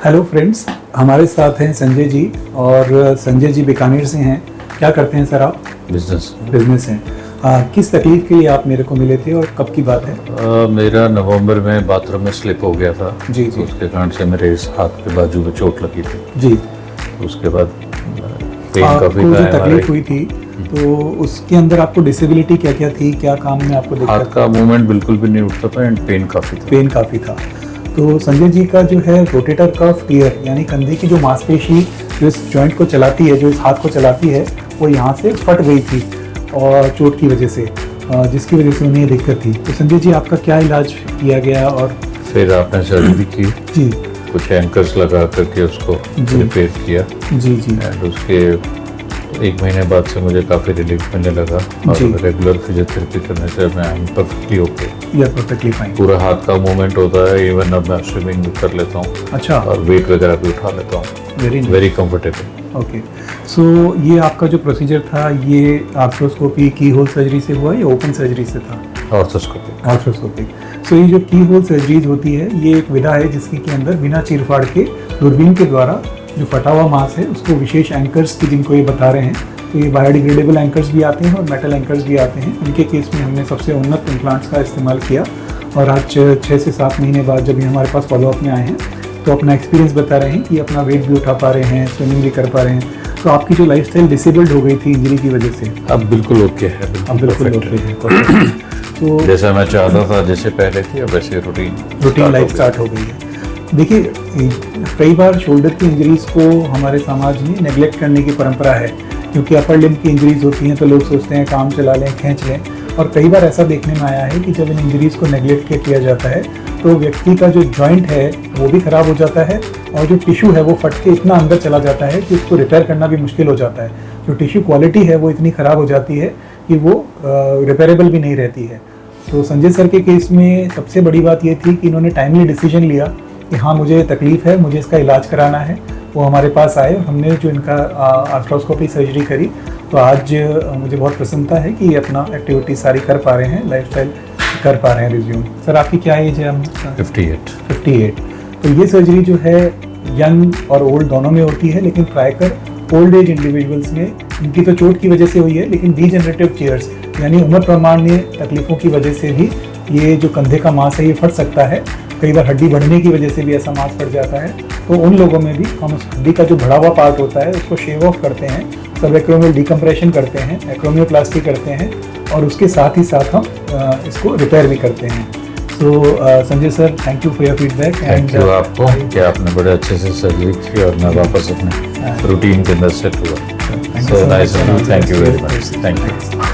Hello friends, हमारे साथ हैं संजय जी। और संजय जी बीकानेर से हैं। क्या करते हैं सर आप? बिजनेस हैं। किस तकलीफ के लिए आप मेरे को मिले थे और कब की बात है? मेरा नवंबर में बाथरूम में स्लिप हो गया था जी जी। उसके कारण से मेरे इस हाथ के बाजू में चोट लगी थी जी। उसके बाद पेन आपको काफी जो था तकलीफ हुई थी तो उसके अंदर आपको डिसेबिलिटी क्या क्या थी? क्या काम में आपको हाथ दिक्कत? का मूवमेंट बिल्कुल भी नहीं उठता था एंड पेन काफी था। पेन काफ़ी था। तो संजय जी का जो है रोटेटर कफ टियर यानी कंधे की जो मांसपेशी जो इस जॉइंट को चलाती है, जो इस हाथ को चलाती है, वो यहाँ से फट गई थी और चोट की वजह से, जिसकी वजह से उन्हें दिक्कत थी। तो संजय जी आपका क्या इलाज किया गया? और फिर आपने सर्जरी की जी, कुछ एंकर्स लगा करके उसको जी। रिपेयर किया जी जी। एंड उसके 1 महीने बाद से मुझे काफ़ी रिलीफ मिलने लगा और जी। रेगुलर फिजियोथेरेपी करने से मैं परफेक्टली ओके। यह परफेक्टली फाइन। पूरा हाथ का मूवमेंट होता है, इवन अब मैं स्विमिंग भी कर लेता हूँ अच्छा, और वेट वगैरह भी उठा लेता हूँ। Very comfortable. ओके। सो ये आपका जो प्रोसीजर था ये आर्थ्रोस्कोपी की होल सर्जरी से हुआ या ओपन सर्जरी से था? ऑर्थोस्कोपिक। आर्थ्रोस्कोपिक। सो ये जो की होल सर्जरीज होती है ये एक विधा है जिसकी के अंदर बिना चीरफाड़ के दूरबीन के द्वारा जो फटा हुआ मांस है उसको विशेष एंकर्स की जिनको ये बता रहे हैं, तो ये बायोडिग्रेडेबल एंकर्स भी आते हैं और मेटल एंकर्स भी आते हैं। इनके केस में हमने सबसे उन्नत इम्प्लांट्स का इस्तेमाल किया और आज 6 से 7 महीने बाद जब ये हमारे पास फॉलोअप में आए हैं तो अपना एक्सपीरियंस बता रहे हैं कि अपना वेट भी उठा पा रहे हैं, स्विमिंग भी कर पा रहे हैं। तो आपकी जो लाइफस्टाइल डिसेबल्ड हो गई थी इंजरी की वजह से, अब बिल्कुल ओके है, अब बिल्कुल perfect ओके है। है। तो जैसा मैं चाहता था, जैसे पहले थी, अब वैसे रूटीन लाइफ स्टार्ट हो गई है। देखिए, कई बार शोल्डर की इंजरीज को हमारे समाज में नेग्लेक्ट करने की परंपरा है, क्योंकि अपर लिम्ब की इंजरीज होती हैं तो लोग सोचते हैं काम चला लें, खींच लें। और कई बार ऐसा देखने में आया है कि जब इन इंजरीज को नेग्लेक्ट किया जाता है तो व्यक्ति का जो जॉइंट है वो भी खराब हो जाता है और जो टिश्यू है वो फट के इतना अंदर चला जाता है कि उसको रिपेयर करना भी मुश्किल हो जाता है। जो टिश्यू क्वालिटी है वो इतनी ख़राब हो जाती है कि वो रिपेयरेबल भी नहीं रहती है। तो संजय सर के केस में सबसे बड़ी बात ये थी कि इन्होंने टाइमली डिसीजन लिया कि हाँ, मुझे तकलीफ़ है, मुझे इसका इलाज कराना है। वो हमारे पास आए और हमने जो इनका आर्थ्रोस्कोपी सर्जरी करी, तो आज मुझे बहुत प्रसन्नता है कि ये अपना एक्टिविटी सारी कर पा रहे हैं, लाइफस्टाइल कर पा रहे हैं रिज्यूम। सर आपकी क्या एज है? हम 58। तो ये सर्जरी जो है यंग और ओल्ड दोनों में होती है, लेकिन प्रायकर ओल्ड एज इंडिविजुअल्स में इनकी तो चोट की वजह से हुई है, लेकिन डीजेनरेटिव चेयर्स यानी उम्र प्रमाणीय तकलीफ़ों की वजह से भी ये जो कंधे का मांस है ये फट सकता है। कई बार हड्डी बढ़ने की वजह से भी ऐसा मांस फट जाता है। तो उन लोगों में भी हम उस हड्डी का जो बढ़ा हुआ पार्ट होता है उसको शेव ऑफ करते हैं, सबएक्रोमियल डिकम्प्रेशन करते हैं, एक्रोमियोप्लास्टी करते हैं और उसके साथ ही साथ हम इसको रिपेयर भी करते हैं। तो Sanjay sir, thank you for your feedback. Thank you आपको कि आपने बड़े अच्छे से सर्जरी की और मैं वापस अपने रूटीन के अंदर सेट हुआ। So nice, thank you very much. Thank you.